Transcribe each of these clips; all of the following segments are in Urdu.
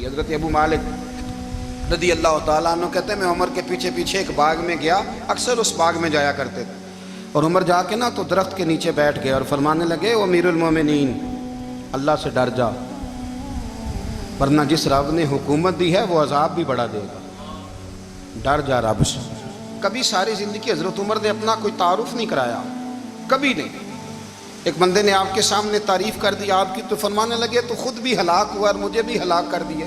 ہے۔ حضرت ابو مالک رضی اللہ تعالیٰ عنہ کہتے ہیں میں عمر کے پیچھے پیچھے ایک باغ میں گیا، اکثر اس باغ میں جایا کرتے تھے، اور عمر جا کے نا تو درخت کے نیچے بیٹھ گئے اور فرمانے لگے وہ امیر المومنین اللہ سے ڈر جا، ورنہ جس رب نے حکومت دی ہے وہ عذاب بھی بڑا دے گا، ڈر جا رب سے۔ کبھی ساری زندگی حضرت عمر نے اپنا کوئی تعارف نہیں کرایا، کبھی نہیں۔ ایک بندے نے آپ کے سامنے تعریف کر دی آپ کی تو فرمانے لگے تو خود بھی ہلاک ہوا اور مجھے بھی ہلاک کر دیا،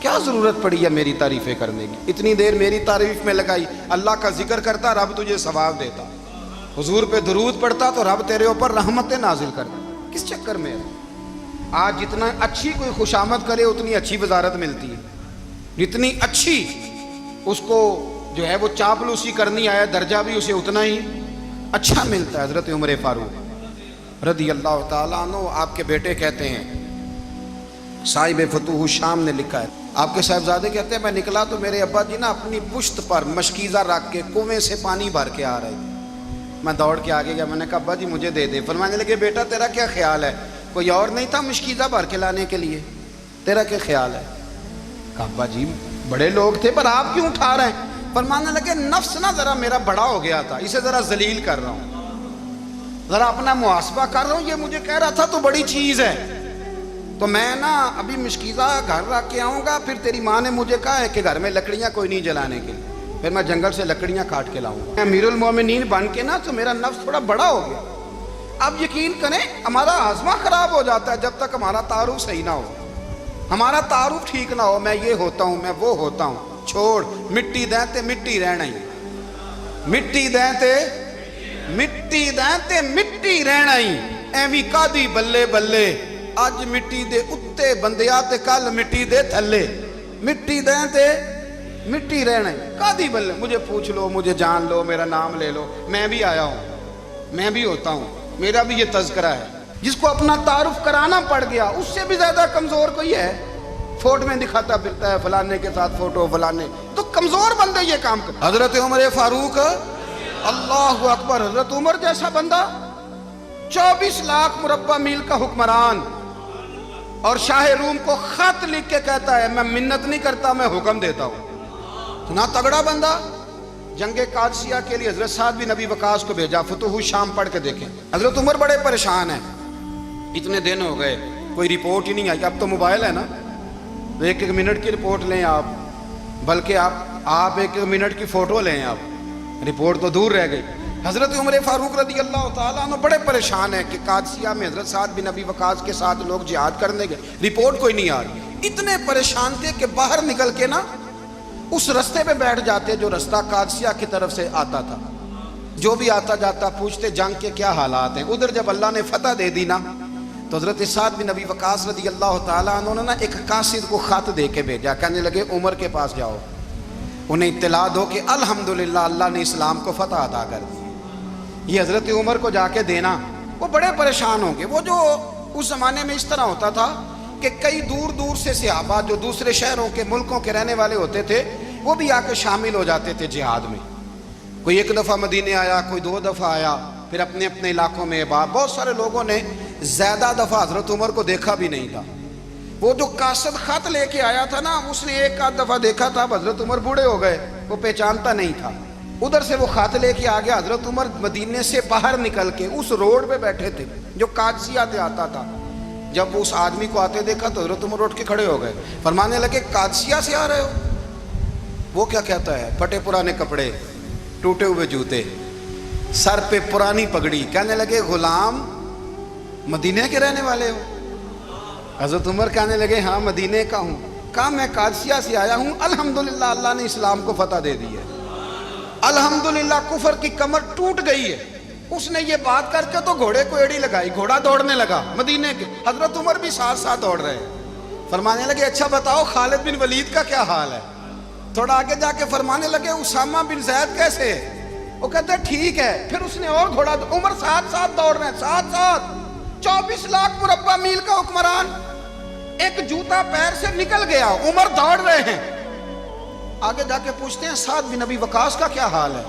کیا ضرورت پڑی ہے میری تعریفیں کرنے کی؟ اتنی دیر میری تعریف میں لگائی، اللہ کا ذکر کرتا رب تجھے ثواب دیتا، حضور پہ درود پڑھتا تو رب تیرے اوپر رحمتیں نازل کرتا، کس چکر میں ہے؟ آج جتنا اچھی کوئی خوشامد کرے اتنی اچھی وزارت ملتی ہے، جتنی اچھی اس کو جو ہے وہ چاپلوسی کرنی آیا درجہ بھی اسے اتنا ہی اچھا ملتا ہے۔ حضرت عمر فاروق رضی اللہ تعالیٰ عنہ آپ کے بیٹے کہتے ہیں، صاحب فتوح الشام نے لکھا ہے، آپ کے صاحبزادے کہتے ہیں میں نکلا تو میرے ابا جی نا اپنی پشت پر مشکیزہ رکھ کے کنویں سے پانی بھر کے آ رہے تھے، میں دوڑ کے آگے گیا، میں نے کہا ابا جی مجھے دے دے۔ فرمانے لگے بیٹا تیرا کیا خیال ہے، کوئی اور نہیں تھا مشکیزہ بھر کے لانے کے لیے، تیرا کیا خیال ہے؟ کہا ابا جی بڑے لوگ تھے پر آپ کیوں اٹھا رہے ہیں؟ فرمانے لگے نفس نا ذرا میرا بڑا ہو گیا تھا، اسے ذرا ذلیل کر رہا ہوں، ذرا اپنا محاسبہ کر رہا ہوں، یہ مجھے کہہ رہا تھا تو بڑی چیز ہے، تو میں نا ابھی مشکیزہ گھر رکھ کے آؤں گا، پھر تیری ماں نے مجھے کہا ہے کہ گھر میں لکڑیاں کوئی نہیں جلانے کے لیے، پھر میں جنگل سے لکڑیاں کاٹ کے لاؤں گا۔ امیر المومنین بن کے نا تو میرا نفس تھوڑا بڑا ہو گیا۔ اب یقین کریں ہمارا ہاضمہ خراب ہو جاتا ہے جب تک ہمارا تعارف صحیح نہ ہو، ہمارا تعارف ٹھیک نہ ہو، میں یہ ہوتا ہوں میں وہ ہوتا ہوں، چھوڑ مٹی دیں تے مٹی رہنا ہی، مٹی دیں تے مٹی دیں تے مٹی رہنا ہی، ایویں کادی بلے بلے اج مٹی دے اتے بندیا تے کل مٹی دے تھلے، مٹی دیں تے مٹی رہنا ہی، کادی بلے، مجھے پوچھ لو مجھے جان لو میرا نام لے لو، میں بھی آیا ہوں، میں بھی ہوتا ہوں، میرا بھی یہ تذکرہ ہے۔ جس کو اپنا تعارف کرانا پڑ گیا اس سے بھی زیادہ کمزور کوئی ہے؟ فوٹو میں دکھاتا پھرتا ہے فلانے کے ساتھ فوٹو فلانے، تو کمزور بندے یہ کام کرتے۔ حضرت عمر فاروق اللہ اکبر، حضرت عمر جیسا بندہ 24 لاکھ مربع میل کا حکمران، اور شاہ روم کو خط لکھ کے کہتا ہے میں منت نہیں کرتا میں حکم دیتا ہوں، اتنا تگڑا بندہ۔ جنگ قادسیہ کے لیے حضرت سعد بن ابی وقاص کو بھیجا، فتوح الشام پڑھ کے دیکھیں۔ حضرت عمر بڑے پریشان ہیں، اتنے دن ہو گئے کوئی رپورٹ ہی نہیں آئی، اب تو موبائل ہے نا، ایک ایک منٹ کی رپورٹ لیں آپ، بلکہ آپ ایک ایک منٹ کی فوٹو لیں، آپ رپورٹ تو دور رہ گئی۔ حضرت عمر فاروق رضی اللہ تعالیٰ عنہ بڑے پریشان ہیں کہ قادسیہ میں حضرت سعد بن ابی وقاص کے ساتھ لوگ جہاد کرنے گئے، رپورٹ کوئی نہیں آ رہی، اتنے پریشان تھے کہ باہر نکل کے نا اس رستے پہ بیٹھ جاتے جو رستہ قادسیہ کی طرف سے آتا تھا، جو بھی آتا جاتا پوچھتے جنگ کے کیا حالات ہیں۔ ادھر جب اللہ نے فتح دے دی نا تو حضرت سعد بن ابی وقاص رضی اللہ تعالیٰ عنہ نے نا ایک قاصد کو خط دے کے بھیجا، کہنے لگے عمر کے پاس جاؤ، انہیں اطلاع دو کہ الحمدللہ اللہ نے اسلام کو فتح عطا کر دی۔ یہ حضرت عمر کو جا کے دینا، وہ بڑے پریشان ہوں گے۔ وہ جو اس زمانے میں اس طرح ہوتا تھا کہ کئی دور دور سے صحابہ جو دوسرے شہروں کے ملکوں کے رہنے والے ہوتے تھے وہ بھی آ کے شامل ہو جاتے تھے جہاد میں، کوئی ایک دفعہ مدینے آیا، کوئی 2 دفعہ آیا، پھر اپنے اپنے علاقوں میں بہت سارے لوگوں نے زیادہ دفعہ حضرت عمر کو دیکھا بھی نہیں تھا۔ وہ جو قاصد خط لے کے آیا تھا نا اس نے ایک آدھ دفعہ دیکھا تھا، حضرت عمر بوڑھے ہو گئے، وہ پہچانتا نہیں تھا، ادھر سے وہ خط لے کے آ گیا۔ حضرت عمر مدینے سے باہر نکل کے اس روڈ پہ بیٹھے تھے جو قادسیہ سے آتا تھا، جب وہ اس آدمی کو آتے دیکھا تو حضرت عمر اٹھ کے کھڑے ہو گئے، فرمانے لگے قادسیہ سے آ رہے ہو؟ وہ کیا کہتا ہے؟ پھٹے پرانے کپڑے، ٹوٹے ہوئے جوتے، سر پہ پرانی پگڑی، کہنے لگے غلام مدینے کے رہنے والے ہو؟ حضرت عمر کہنے لگے ہاں مدینے کا ہوں۔ کہا میں قادسیہ سے آیا ہوں، الحمدللہ اللہ نے اسلام کو فتح دے دی ہے، الحمدللہ کفر کی کمر ٹوٹ گئی ہے۔ اس نے یہ بات کر کے تو گھوڑے کو ایڑی لگائی، گھوڑا دوڑنے لگا مدینے کے، حضرت عمر بھی ساتھ ساتھ دوڑ رہے ہیں۔ فرمانے لگے اچھا بتاؤ خالد بن ولید کا کیا حال ہے؟ تھوڑا آگے جا کے فرمانے لگے اسامہ بن زید کیسے ہے؟ وہ کہتے ہیں ٹھیک ہے۔ پھر اس نے اور گھوڑا، عمر ساتھ ساتھ دوڑ رہے ہیں، ساتھ ساتھ 24 لاکھ مربع میل کا حکمران، ایک جوتا پیر سے نکل گیا، عمر دوڑ رہے ہیں۔ آگے جا کے پوچھتے ہیں سعد بن ابی وقاص کا کیا حال ہے؟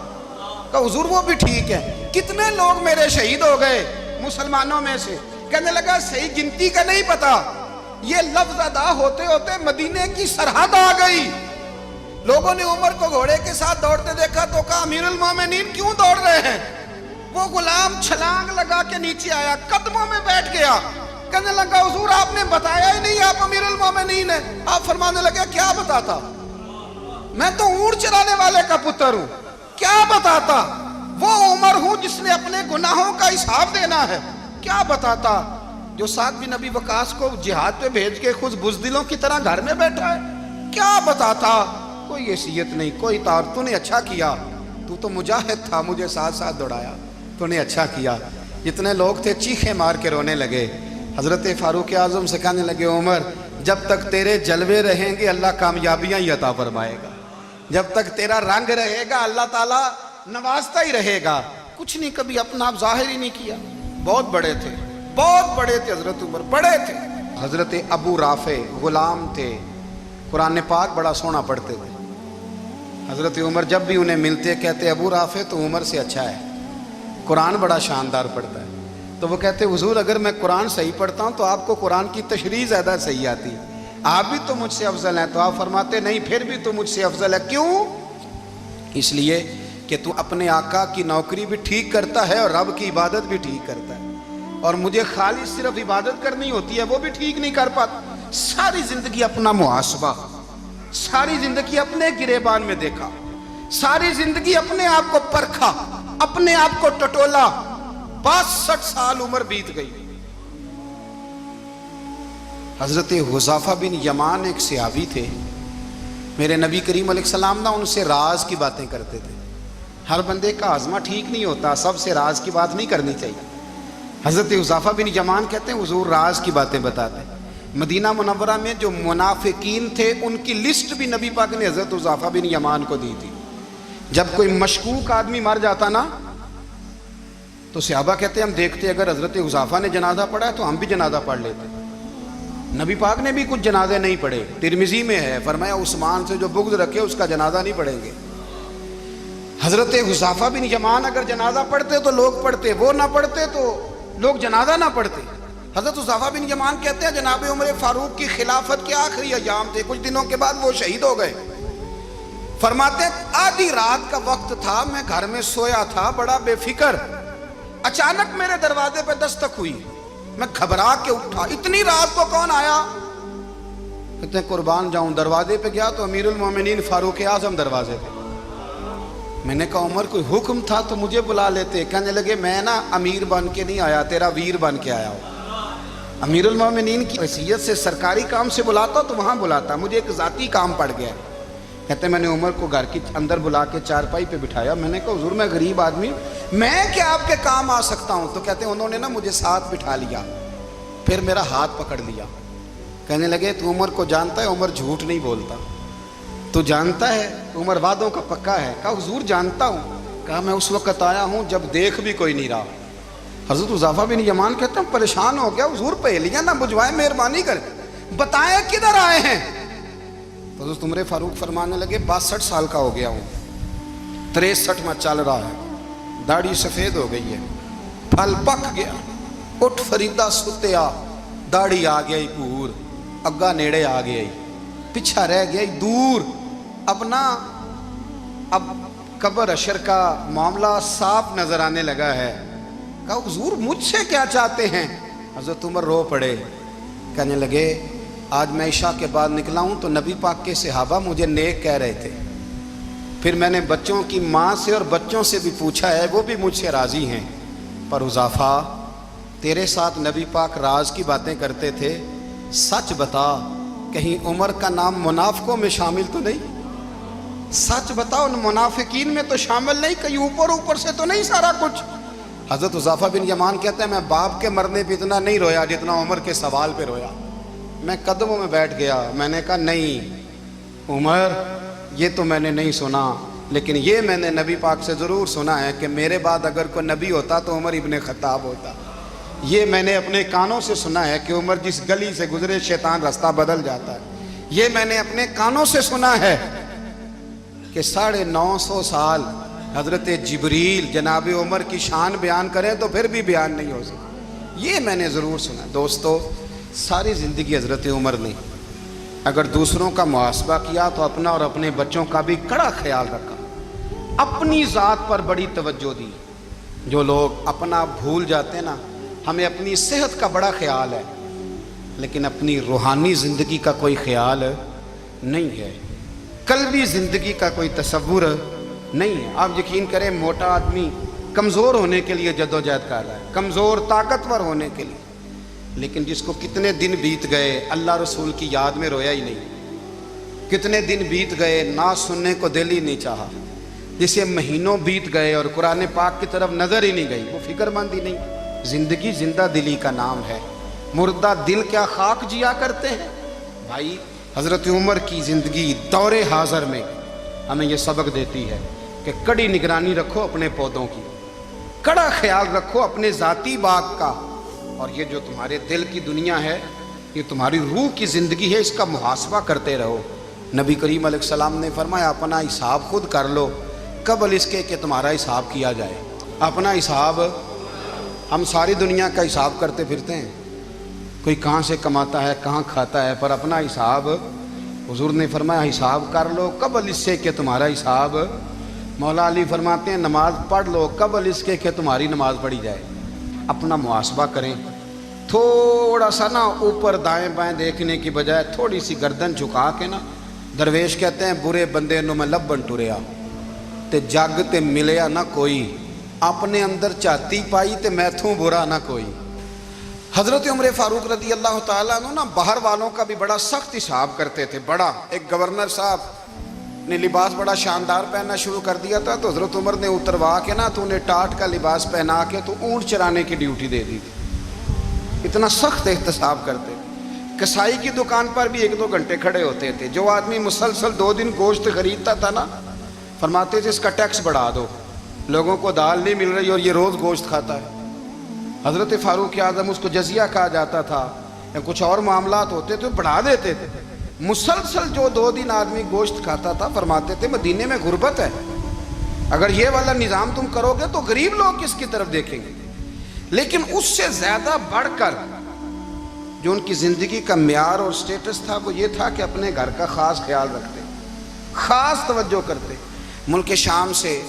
کہا حضور وہ بھی ٹھیک ہے۔ کتنے لوگ میرے شہید ہو گئے مسلمانوں میں سے؟ کہنے لگا صحیح گنتی کا نہیں پتا، یہ لفظ ادا ہوتے ہوتے مدینے کی سرحد آ گئی. لوگوں نے عمر کو گھوڑے کے ساتھ دوڑتے دیکھا تو کہا امیر المومنین کیوں دوڑ رہے ہیں؟ وہ غلام چھلانگ لگا کے نیچے آیا, قدموں میں بیٹھ گیا, کہنے لگا حضور آپ نے بتایا ہی نہیں آپ امیر المومنین ہیں. آپ فرمانے لگے کیا بتاتا, میں تو اونٹ چرانے والے کا پتر ہوں, کیا بتاتا؟ وہ عمر ہوں جس نے اپنے گناہوں کا حساب دینا ہے, کیا بتاتا؟ جو سعد بن ابی وقاص کو جہاد پہ بھیج کے خود بزدلوں کی طرح گھر میں بیٹھا ہے, کیا بتاتا؟ کوئی حیثیت نہیں, کوئی طور. تو نے اچھا کیا, تو تو مجاہد تھا, مجھے ساتھ ساتھ دوڑایا, تو نے اچھا کیا. جتنے لوگ تھے چیخیں مار کے رونے لگے. حضرت فاروق اعظم سے کہنے لگے عمر جب تک تیرے جلوے رہیں گے اللہ کامیابیاں ہی عطا فرمائے گا, جب تک تیرا رنگ رہے گا اللہ تعالیٰ نوازتا ہی رہے گا. کچھ نہیں کبھی اپنا آپ ظاہر ہی نہیں کیا. بہت بڑے تھے, بہت بڑے تھے حضرت عمر, بڑے تھے. حضرت ابو رافع غلام تھے, قرآن پاک بڑا سونا پڑھتے تھے. حضرت عمر جب بھی انہیں ملتے کہتے ابو رافع تو عمر سے اچھا ہے, قرآن بڑا شاندار پڑھتا ہے. تو وہ کہتے حضور اگر میں قرآن صحیح پڑھتا ہوں تو آپ کو قرآن کی تشریح زیادہ صحیح آتی, آپ بھی تو مجھ سے افضل ہیں. تو آپ فرماتے نہیں پھر بھی تو مجھ سے افضل ہے. کیوں؟ اس لیے کہ تو اپنے آقا کی نوکری بھی ٹھیک کرتا ہے اور رب کی عبادت بھی ٹھیک کرتا ہے, اور مجھے خالی صرف عبادت کرنی ہوتی ہے وہ بھی ٹھیک نہیں کر پاتا. ساری زندگی اپنا محاسبہ, ساری زندگی اپنے گریبان میں دیکھا, ساری زندگی اپنے آپ کو پرکھا, اپنے آپ کو ٹٹولا. 62 سال عمر بیت گئی. حضرت حذیفہ بن یمان ایک صحابی تھے, میرے نبی کریم علیہ السلام نا ان سے راز کی باتیں کرتے تھے. ہر بندے کا ہاضمہ ٹھیک نہیں ہوتا, سب سے راز کی بات نہیں کرنی چاہیے. حضرت حذیفہ بن یمان کہتے ہیں حضور راز کی باتیں بتاتے. مدینہ منورہ میں جو منافقین تھے ان کی لسٹ بھی نبی پاک نے حضرت حذیفہ بن یمان کو دی تھی. جب کوئی مشکوک آدمی مر جاتا نا تو صحابہ کہتے ہیں ہم دیکھتے اگر حضرت حذیفہ نے جنازہ پڑھا ہے تو ہم بھی جنازہ پڑھ لیتے. نبی پاک نے بھی کچھ جنازے نہیں پڑھے, ترمذی میں ہے, فرمایا عثمان سے جو بغض رکھے اس کا جنازہ نہیں پڑھیں گے. حضرت حذیفہ بن یمان اگر جنازہ پڑھتے تو لوگ پڑھتے, وہ نہ پڑھتے تو لوگ جنازہ نہ پڑھتے. حضرت حذیفہ بن یمان کہتے ہیں جناب عمر فاروق کی خلافت کے آخری ایام تھے, کچھ دنوں کے بعد وہ شہید ہو گئے. فرماتے آدھی رات کا وقت تھا, میں گھر میں سویا تھا بڑا بے فکر, اچانک میرے دروازے پہ دستک ہوئی, میں گھبرا کے اٹھا, اتنی رات کو کون آیا؟ کہتے ہیں قربان جاؤں, دروازے پہ گیا تو امیر المومنین فاروق اعظم دروازے پہ. میں نے کہا عمر کوئی حکم تھا تو مجھے بلا لیتے. کہنے لگے میں نا امیر بن کے نہیں آیا, تیرا ویر بن کے آیا ہوں. امیر المومنین کی حیثیت سے سرکاری کام سے بلاتا تو وہاں بلاتا, مجھے ایک ذاتی کام پڑ گیا. کہتے میں نے عمر کو گھر کی اندر بلا کے چارپائی پہ بٹھایا, میں نے کہا حضور میں غریب آدمی میں کیا آپ کے کام آ سکتا ہوں؟ تو کہتے ہیں انہوں نے نا مجھے ساتھ بٹھا لیا, پھر میرا ہاتھ پکڑ لیا. کہنے لگے تو عمر کو جانتا ہے؟ عمر جھوٹ نہیں بولتا. تو جانتا ہے؟ عمر وعدوں کا پکا ہے. کہا حضور جانتا ہوں. کہا میں اس وقت آیا ہوں جب دیکھ بھی کوئی نہیں رہا. حضرت حذیفہ بن یمان کہتے ہیں پریشان ہو گیا, حضور پہلیاں نہ بجھوائیں, مہربانی کریں بتائیں کدھر آئے ہیں. تو حضرت عمر فاروق فرمانے لگے 62 سال کا ہو گیا ہوں, 63 میں چل رہا ہے, داڑھی سفید ہو گئی ہے, پھل پک گیا, اٹھ فریدہ ستیا, داڑھی آ گئی پور, اگا نیڑے آ گئی, پیچھا رہ گیا دور. اب قبر اشر کا معاملہ صاف نظر آنے لگا ہے. کہا حضور مجھ سے کیا چاہتے ہیں؟ حضرت عمر رو پڑے, کہنے لگے آج میں عشاء کے بعد نکلا ہوں تو نبی پاک کے صحابہ مجھے نیک کہہ رہے تھے, پھر میں نے بچوں کی ماں سے اور بچوں سے بھی پوچھا ہے, وہ بھی مجھ سے راضی ہیں. پر حذیفہ تیرے ساتھ نبی پاک راز کی باتیں کرتے تھے, سچ بتا کہیں عمر کا نام منافقوں میں شامل تو نہیں؟ سچ بتا ان منافقین میں تو شامل نہیں, کہیں اوپر سے تو نہیں سارا کچھ؟ حضرت حذیفہ بن یمان کہتے ہیں میں باپ کے مرنے پہ اتنا نہیں رویا جتنا عمر کے سوال پہ رویا. میں قدموں میں بیٹھ گیا, میں نے کہا نہیں عمر یہ تو میں نے نہیں سنا, لیکن یہ میں نے نبی پاک سے ضرور سنا ہے کہ میرے بعد اگر کوئی نبی ہوتا تو عمر ابن خطاب ہوتا. یہ میں نے اپنے کانوں سے سنا ہے کہ عمر جس گلی سے گزرے شیطان رستہ بدل جاتا ہے. یہ میں نے اپنے کانوں سے سنا ہے کہ 950 سال حضرت جبریل جناب عمر کی شان بیان کریں تو پھر بھی بیان نہیں ہو سکتا. یہ میں نے ضرور سنا. دوستو ساری زندگی حضرت عمر نے اگر دوسروں کا محاسبہ کیا تو اپنا اور اپنے بچوں کا بھی کڑا خیال رکھا، اپنی ذات پر بڑی توجہ دی۔ جو لوگ اپنا بھول جاتے ہیں نا، ہمیں اپنی صحت کا بڑا خیال ہے لیکن اپنی روحانی زندگی کا کوئی خیال نہیں ہے، قلبی زندگی کا کوئی تصور نہیں ہے۔ آپ یقین کریں، موٹا آدمی کمزور ہونے کے لیے جدوجہد کر رہا ہے، کمزور طاقتور ہونے کے لیے، لیکن جس کو کتنے دن بیت گئے اللہ رسول کی یاد میں رویا ہی نہیں، کتنے دن بیت گئے نہ سننے کو دل ہی نہیں چاہا، جسے مہینوں بیت گئے اور قرآن پاک کی طرف نظر ہی نہیں گئی، وہ فکر مند ہی نہیں۔ زندگی زندہ دلی کا نام ہے، مردہ دل کیا خاک جیا کرتے ہیں۔ بھائی حضرت عمر کی زندگی دور حاضر میں ہمیں یہ سبق دیتی ہے کہ کڑی نگرانی رکھو اپنے پودوں کی، کڑا خیال رکھو اپنے ذاتی باغ کا، اور یہ جو تمہارے دل کی دنیا ہے، یہ تمہاری روح کی زندگی ہے، اس کا محاسبہ کرتے رہو۔ نبی کریم علیہ السلام نے فرمایا اپنا حساب خود کر لو قبل اس کے کہ تمہارا حساب کیا جائے۔ اپنا حساب، ہم ساری دنیا کا حساب کرتے پھرتے ہیں، کوئی کہاں سے کماتا ہے کہاں کھاتا ہے، پر اپنا حساب حضور نے فرمایا حساب کر لو قبل اس سے کہ تمہارا حساب۔ مولا علی فرماتے ہیں نماز پڑھ لو قبل اس کے کہ تمہاری نماز پڑھی جائے۔ اپنا محاسبہ کریں، تھوڑا سا نا اوپر دائیں بائیں دیکھنے کی بجائے تھوڑی سی گردن جھکا کے نا، درویش کہتے ہیں برے بندے نو میں لبن ٹریا تے جگ تے ملیا نہ کوئی، اپنے اندر چاہتی پائی تے میتھوں برا نہ کوئی۔ حضرت عمر فاروق رضی اللہ تعالیٰ عنہ نا باہر والوں کا بھی بڑا سخت حساب کرتے تھے، بڑا۔ ایک گورنر صاحب نے لباس بڑا شاندار پہننا شروع کر دیا تھا تو حضرت عمر نے اتروا کے نا تو انہیں ٹاٹ کا لباس پہنا کے تو اونٹ چرانے کی ڈیوٹی دے دی تھی، اتنا سخت احتساب کرتے۔ کسائی کی دکان پر بھی 1-2 گھنٹے کھڑے ہوتے تھے، جو آدمی مسلسل 2 دن گوشت خریدتا تھا نا، فرماتے تھے اس کا ٹیکس بڑھا دو، لوگوں کو دال نہیں مل رہی اور یہ روز گوشت کھاتا ہے۔ حضرت فاروق اعظم، اس کو جزیہ کہا جاتا تھا، یا کچھ اور معاملات ہوتے تھے بڑھا دیتے تھے۔ مسلسل جو 2 دن آدمی گوشت کھاتا تھا، فرماتے تھے مدینے میں غربت ہے، اگر یہ والا نظام تم کرو گے تو غریب لوگ کس کی طرف دیکھیں گے۔ لیکن اس سے زیادہ بڑھ کر جو ان کی زندگی کا معیار اور سٹیٹس تھا وہ یہ تھا کہ اپنے گھر کا خاص خیال رکھتے، خاص توجہ کرتے۔ ملک شام سے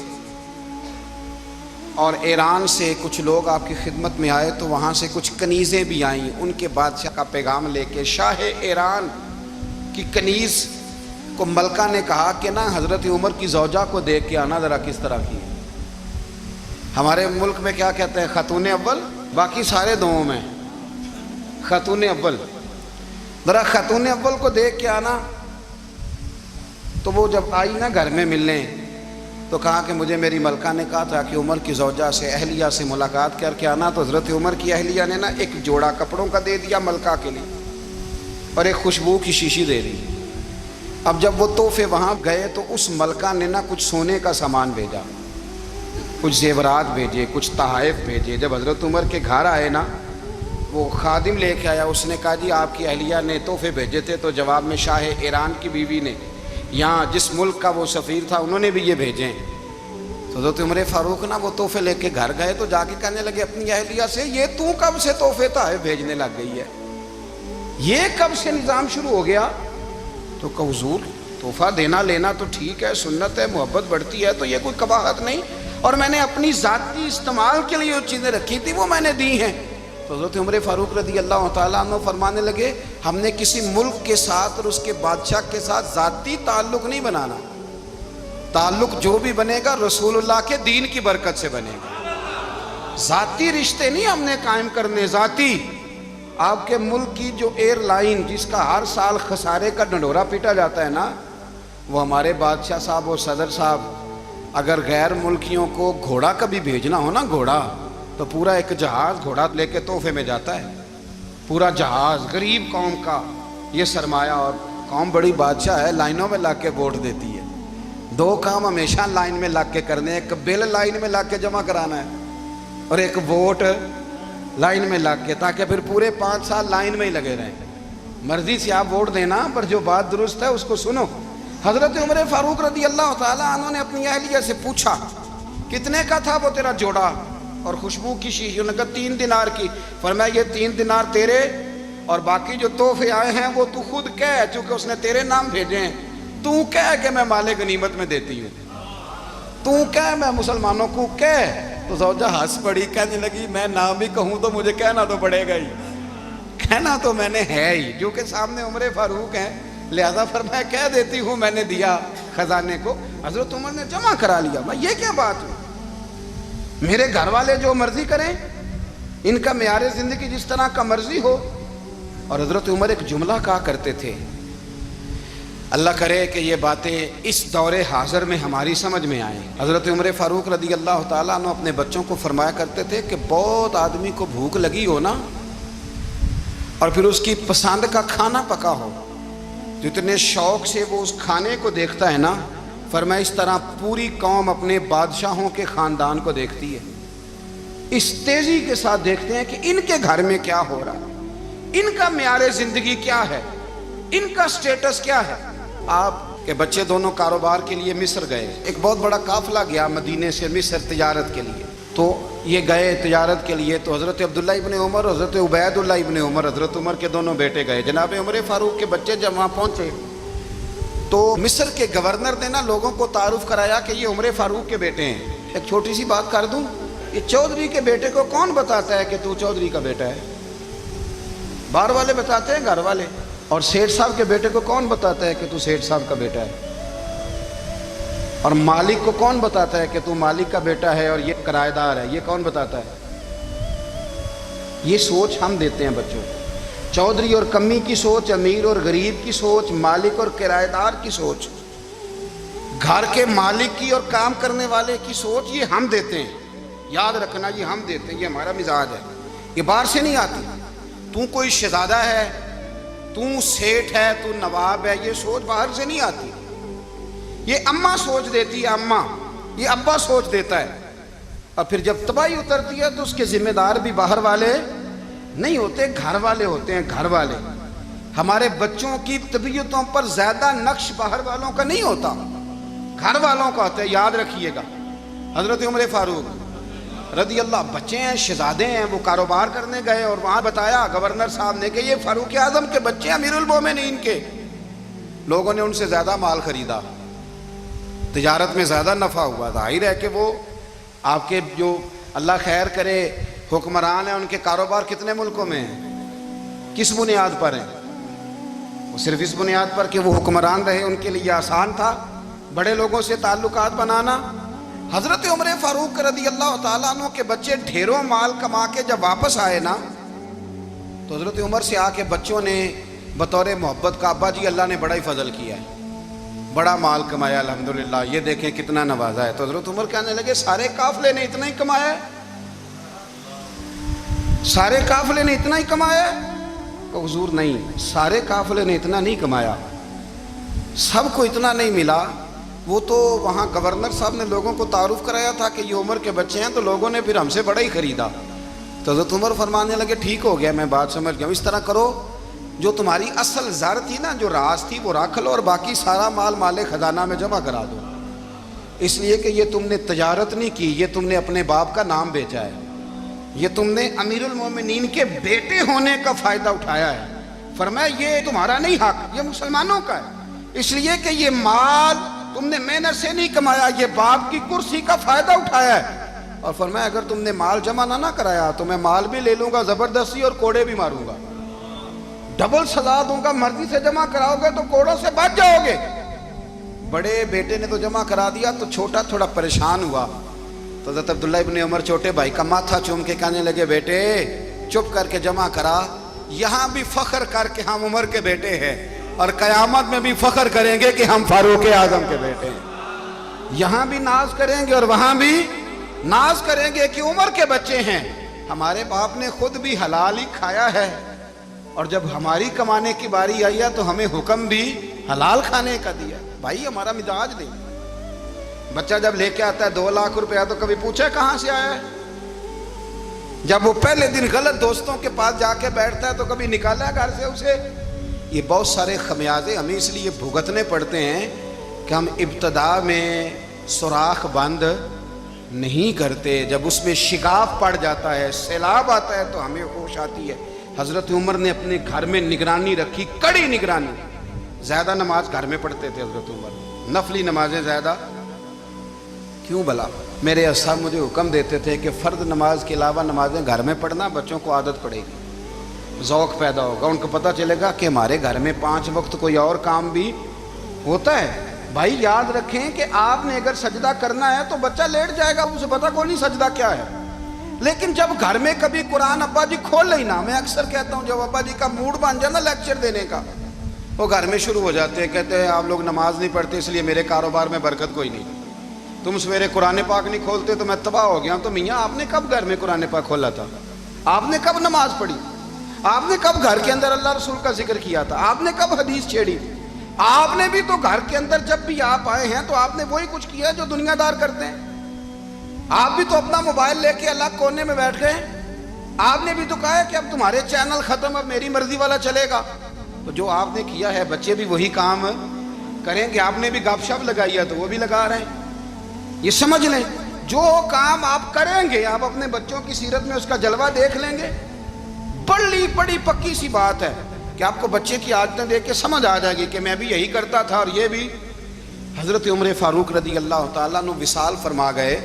اور ایران سے کچھ لوگ آپ کی خدمت میں آئے تو وہاں سے کچھ کنیزیں بھی آئیں، ان کے بادشاہ کا پیغام لے کے۔ شاہ ایران کی کنیز کو ملکہ نے کہا کہ نا حضرت عمر کی زوجہ کو دیکھ کے آنا ذرا کس طرح کی ہے۔ ہمارے ملک میں کیا کہتے ہیں، خاتون اول، باقی سارے دوؤں میں خاتون اول، ذرا خاتون اول کو دیکھ کے آنا۔ تو وہ جب آئی نا گھر میں ملنے تو کہا کہ مجھے میری ملکہ نے کہا تھا کہ عمر کی زوجہ سے، اہلیہ سے ملاقات کر کے آنا۔ تو حضرت عمر کی اہلیہ نے نا ایک جوڑا کپڑوں کا دے دیا ملکہ کے لیے اور ایک خوشبو کی شیشی دے دی۔ اب جب وہ تحفے وہاں گئے تو اس ملکہ نے نا کچھ سونے کا سامان بھیجا، کچھ زیورات بھیجے، کچھ تحائف بھیجے۔ جب حضرت عمر کے گھر آئے نا، وہ خادم لے کے آیا، اس نے کہا جی آپ کی اہلیہ نے تحفے بھیجے تھے، تو جواب میں شاہ ایران کی بیوی نے، یہاں جس ملک کا وہ سفیر تھا، انہوں نے بھی یہ بھیجے۔ تو حضرت عمر فاروق نا وہ تحفے لے کے گھر گئے تو جا کے کہنے لگے اپنی اہلیہ سے، یہ تو کب سے تحفے تحائف بھیجنے لگ گئی ہے، یہ کب سے نظام شروع ہو گیا؟ تو کہ حضور تحفہ دینا لینا تو ٹھیک ہے، سنت ہے، محبت بڑھتی ہے، تو یہ کوئی قباحت نہیں، اور میں نے اپنی ذاتی استعمال کے لیے جو چیزیں رکھی تھی وہ میں نے دی ہیں۔ تو حضرت عمر فاروق رضی اللہ تعالیٰ عنہ فرمانے لگے ہم نے کسی ملک کے ساتھ اور اس کے بادشاہ کے ساتھ ذاتی تعلق نہیں بنانا، تعلق جو بھی بنے گا رسول اللہ کے دین کی برکت سے بنے گا، ذاتی رشتے نہیں ہم نے قائم کرنے۔ ذاتی آپ کے ملک کی جو ایئر لائن جس کا ہر سال خسارے کا ڈنڈورا پیٹا جاتا ہے نا، وہ ہمارے بادشاہ صاحب اور صدر صاحب اگر غیر ملکیوں کو گھوڑا کبھی بھیجنا ہو نا، گھوڑا، تو پورا ایک جہاز گھوڑا لے کے تحفے میں جاتا ہے، پورا جہاز غریب قوم کا یہ سرمایہ، اور قوم بڑی بادشاہ ہے، لائنوں میں لگ کے ووٹ دیتی ہے۔ 2 کام ہمیشہ لائن میں لگ کے کرنے، ایک بل لائن میں لگ کے جمع کرانا ہے اور ایک ووٹ لائن میں لگ کے، تاکہ پھر پورے 5 سال لائن میں ہی لگے رہیں۔ مرضی سے آپ ووٹ دینا، پر جو بات درست ہے اس کو سنو۔ حضرت عمر فاروق رضی اللہ تعالیٰ عنہ نے اپنی اہلیہ سے پوچھا کتنے کا تھا وہ تیرا جوڑا اور خوشبو کی شیشی؟ انہوں نے کہا 3 دینار کی۔ فرمایا یہ 3 دینار تیرے اور باقی جو تحفے آئے ہیں وہ تو خود کہہ، چونکہ اس نے تیرے نام بھیجے ہیں، تو کہہ کہ میں مال غنیمت میں دیتی ہوں، تو کہہ میں مسلمانوں کو کہہ۔ تو زوجہ ہنس پڑی، کہنے لگی میں نام بھی کہوں تو مجھے کہنا تو پڑے گا ہی، کہنا تو میں نے ہے ہی، جو کہ سامنے عمر فاروق ہیں، لہذا فرمایا کہہ دیتی ہوں میں نے دیا خزانے کو۔ حضرت عمر نے جمع کرا لیا۔ میں یہ کیا بات ہے، میرے گھر والے جو مرضی کریں، ان کا معیار زندگی جس طرح کا مرضی ہو۔ اور حضرت عمر ایک جملہ کہا کرتے تھے، اللہ کرے کہ یہ باتیں اس دور حاضر میں ہماری سمجھ میں آئیں۔ حضرت عمر فاروق رضی اللہ تعالیٰ عنہ اپنے بچوں کو فرمایا کرتے تھے کہ بہت آدمی کو بھوک لگی ہو نا، اور پھر اس کی پسند کا کھانا پکا ہو، جتنے شوق سے وہ اس کھانے کو دیکھتا ہے نا، فرمایا اس طرح پوری قوم اپنے بادشاہوں کے خاندان کو دیکھتی ہے، اس تیزی کے ساتھ دیکھتے ہیں کہ ان کے گھر میں کیا ہو رہا ہے، ان کا معیار زندگی کیا ہے، ان کا سٹیٹس کیا ہے۔ آپ کے بچے دونوں کاروبار کے لیے مصر گئے، ایک بہت بڑا قافلہ گیا مدینے سے مصر تجارت کے لیے، تو یہ گئے تجارت کے لیے، تو حضرت عبداللہ ابن عمر، حضرت عبید اللہ ابن عمر، حضرت عمر کے دونوں بیٹے گئے۔ جناب عمر فاروق کے بچے جب وہاں پہنچے تو مصر کے گورنر نے نا لوگوں کو تعارف کرایا کہ یہ عمر فاروق کے بیٹے ہیں۔ ایک چھوٹی سی بات کر دوں، یہ چودھری کے بیٹے کو کون بتاتا ہے کہ تو چودھری کا بیٹا ہے؟ باہر والے بتاتے ہیں، گھر والے۔ اور سیٹھ صاحب کے بیٹے کو کون بتاتا ہے کہ تو سیٹھ صاحب کا بیٹا ہے؟ اور مالک کو کون بتاتا ہے کہ تو مالک کا بیٹا ہے اور یہ کرایہ دار ہے؟ یہ کون بتاتا ہے؟ یہ سوچ ہم دیتے ہیں بچوں کو، چودھری اور کمی کی سوچ، امیر اور غریب کی سوچ، مالک اور کرایہ دار کی سوچ، گھر کے مالک کی اور کام کرنے والے کی سوچ، یہ ہم دیتے ہیں۔ یاد رکھنا، یہ ہم دیتے ہیں، یہ ہمارا مزاج ہے، یہ باہر سے نہیں آتی۔ تو کوئی شہزادہ ہے، تو سیٹھ ہے، تو نواب ہے، یہ سوچ باہر سے نہیں آتی، یہ اماں سوچ دیتی ہے، اماں، یہ ابا سوچ دیتا ہے۔ اور پھر جب تباہی اترتی ہے تو اس کے ذمہ دار بھی باہر والے نہیں ہوتے، گھر والے ہوتے ہیں، گھر والے۔ ہمارے بچوں کی طبیعتوں پر زیادہ نقش باہر والوں کا نہیں ہوتا، گھر والوں کا ہوتا ہے، یاد رکھیے گا۔ حضرت عمر فاروق رضی اللہ، بچے ہیں، شہزادے ہیں، وہ کاروبار کرنے گئے اور وہاں بتایا گورنر صاحب نے کہ یہ فاروق اعظم کے بچے ہیں، امیر المومنین کے۔ لوگوں نے ان سے زیادہ مال خریدا، تجارت میں زیادہ نفع ہوا، ظاہر ہے کہ وہ آپ کے جو اللہ خیر کرے حکمران ہیں، ان کے کاروبار کتنے ملکوں میں ہیں، کس بنیاد پر ہیں؟ وہ صرف اس بنیاد پر کہ وہ حکمران رہے، ان کے لیے آسان تھا بڑے لوگوں سے تعلقات بنانا۔ حضرت عمر فاروق رضی اللہ تعالیٰ عنہ کے بچے ڈھیروں مال کما کے جب واپس آئے نا، تو حضرت عمر سے آ کے بچوں نے بطور محبت کا، ابا جی اللہ نے بڑا ہی فضل کیا ہے، بڑا مال کمایا الحمدللہ، یہ دیکھیں کتنا نوازا ہے۔ تو حضرت عمر کہنے لگے سارے قافلے نے اتنا ہی کمایا ہے، سارے قافلے نے اتنا ہی کمایا ہے؟ کہ حضور نہیں، سارے قافلے نے اتنا نہیں کمایا، سب کو اتنا نہیں ملا۔ وہ تو وہاں گورنر صاحب نے لوگوں کو تعارف کرایا تھا کہ یہ عمر کے بچے ہیں، تو لوگوں نے پھر ہم سے بڑا ہی خریدا۔ تو حضرت عمر فرمانے لگے ٹھیک ہو گیا، میں بات سمجھ گیا، اس طرح کرو، جو تمہاری اصل زر تھی نا، جو راز تھی، وہ رکھ لو، اور باقی سارا مال مال خزانہ میں جمع کرا دو، اس لیے کہ یہ تم نے تجارت نہیں کی، یہ تم نے اپنے باپ کا نام بیچا ہے، یہ تم نے امیر المومنین کے بیٹے ہونے کا فائدہ اٹھایا ہے۔ فرمایا یہ تمہارا نہیں حق، یہ مسلمانوں کا ہے، اس لیے کہ یہ مال تم نے محنت سے نہیں کمایا، یہ باپ کی کرسی کا فائدہ اٹھایا ہے۔ اور فرمایا اگر تم نے مال جمع نہ کرایا تو میں مال بھی لے لوں گا زبردستی اور کوڑے بھی ماروں گا، ڈبل سزا دوں گا، مرضی سے جمع کراؤ گے تو کوڑوں سے بچ جاؤ گے۔ بڑے بیٹے نے تو جمع کرا دیا، تو چھوٹا تھوڑا پریشان ہوا، تو حضرت عبداللہ ابن عمر چھوٹے بھائی کا ماتھا چوم کے کہنے لگے بیٹے چپ کر کے جمع کرا، یہاں بھی فخر کر کے ہم عمر کے بیٹے ہیں، اور قیامت میں بھی فخر کریں گے کہ ہم فاروق اعظم کے بیٹے ہیں، یہاں بھی ناز کریں گے اور وہاں بھی ناز کریں گے کہ عمر کے بچے ہیں۔ ہمارے باپ نے خود بھی حلال ہی کھایا ہے، اور جب ہماری کمانے کی باری آئی ہے تو ہمیں حکم بھی حلال کھانے کا دیا۔ بھائی ہمارا مزاج نہیں، بچہ جب لے کے آتا ہے 2 لاکھ روپیہ تو کبھی پوچھے کہاں سے آیا ہے؟ جب وہ پہلے دن غلط دوستوں کے پاس جا کے بیٹھتا ہے تو کبھی نکالا ہے گھر سے اسے؟ یہ بہت سارے خمیازے ہمیں اس لیے بھگتنے پڑتے ہیں کہ ہم ابتدا میں سوراخ بند نہیں کرتے، جب اس میں شگاف پڑ جاتا ہے، سیلاب آتا ہے تو ہمیں ہوش آتی ہے۔ حضرت عمر نے اپنے گھر میں نگرانی رکھی، کڑی نگرانی. زیادہ نماز گھر میں پڑھتے تھے حضرت عمر، نفلی نمازیں زیادہ کیوں بھلا؟ میرے اصحاب مجھے حکم دیتے تھے کہ فرض نماز کے علاوہ نمازیں گھر میں پڑھنا، بچوں کو عادت پڑے گی، ذوق پیدا ہوگا، ان کو پتہ چلے گا کہ ہمارے گھر میں 5 وقت کوئی اور کام بھی ہوتا ہے. بھائی یاد رکھیں کہ آپ نے اگر سجدہ کرنا ہے تو بچہ لیٹ جائے گا، اسے پتہ کوئی نہیں سجدہ کیا ہے. لیکن جب گھر میں کبھی قرآن ابا جی کھول لیں نا، میں اکثر کہتا ہوں جب ابا جی کا موڈ بن جائے نا لیکچر دینے کا، وہ گھر میں شروع ہو جاتے ہیں، کہتے ہیں آپ لوگ نماز نہیں پڑھتے اس لیے میرے کاروبار میں برکت کوئی نہیں، تم سویرے قرآن پاک نہیں کھولتے تو میں تباہ ہو گیا. تو میاں آپ نے کب گھر میں قرآن پاک کھولا تھا؟ آپ نے کب نماز پڑھی؟ آپ نے کب گھر کے اندر اللہ رسول کا ذکر کیا تھا؟ آپ نے کب حدیث چھیڑی؟ آپ نے بھی تو گھر کے اندر جب بھی آپ آئے ہیں تو آپ نے وہی کچھ کیا جو دنیا دار کرتے ہیں. آپ بھی تو اپنا موبائل لے کے الگ کونے میں بیٹھ گئے. آپ نے بھی تو کہا ہے کہ اب تمہارے چینل ختم، اب میری مرضی والا چلے گا. تو جو آپ نے کیا ہے بچے بھی وہی کام کریں گے. آپ نے بھی گپ شپ لگائی ہے تو وہ بھی لگا رہے ہیں. یہ سمجھ لیں جو کام آپ کریں گے آپ اپنے بچوں کی سیرت میں اس کا جلوہ دیکھ لیں گے. بڑی پکی سی بات ہے کہ آپ کو بچے کی عادتیں دیکھ کے سمجھ آ جائے گی کہ میں بھی یہی کرتا تھا اور یہ بھی. حضرت عمر فاروق رضی اللہ تعالیٰ عنہ وصال فرما گئے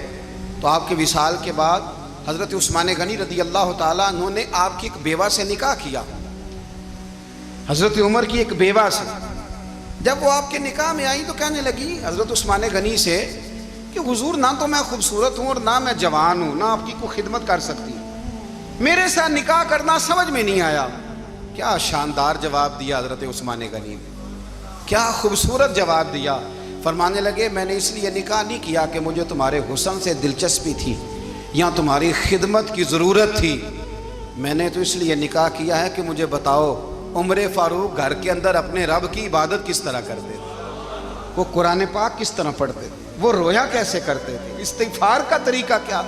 تو آپ کے وصال کے بعد حضرت عثمان غنی رضی اللہ تعالیٰ عنہ نے آپ کی ایک بیوہ سے نکاح کیا. حضرت عمر کی ایک بیوہ سے جب وہ آپ کے نکاح میں آئی تو کہنے لگی حضرت عثمان غنی سے کہ حضور نہ تو میں خوبصورت ہوں اور نہ میں جوان ہوں، نہ آپ کی کوئی خدمت کر سکتی ہوں، میرے ساتھ نکاح کرنا سمجھ میں نہیں آیا. کیا شاندار جواب دیا حضرت عثمان غنی، کیا خوبصورت جواب دیا. فرمانے لگے میں نے اس لیے نکاح نہیں کیا کہ مجھے تمہارے حسن سے دلچسپی تھی یا تمہاری خدمت کی ضرورت تھی، میں نے تو اس لیے نکاح کیا ہے کہ مجھے بتاؤ عمر فاروق گھر کے اندر اپنے رب کی عبادت کس طرح کرتے تھے، وہ قرآن پاک کس طرح پڑھتے تھے، وہ رویا کیسے کرتے تھے، استغفار کا طریقہ کیا،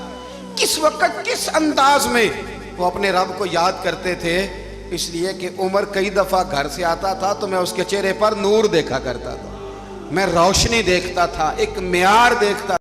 کس وقت کس انداز میں وہ اپنے رب کو یاد کرتے تھے. اس لیے کہ عمر کئی دفعہ گھر سے آتا تھا تو میں اس کے چہرے پر نور دیکھا کرتا تھا، میں روشنی دیکھتا تھا، ایک معیار دیکھتا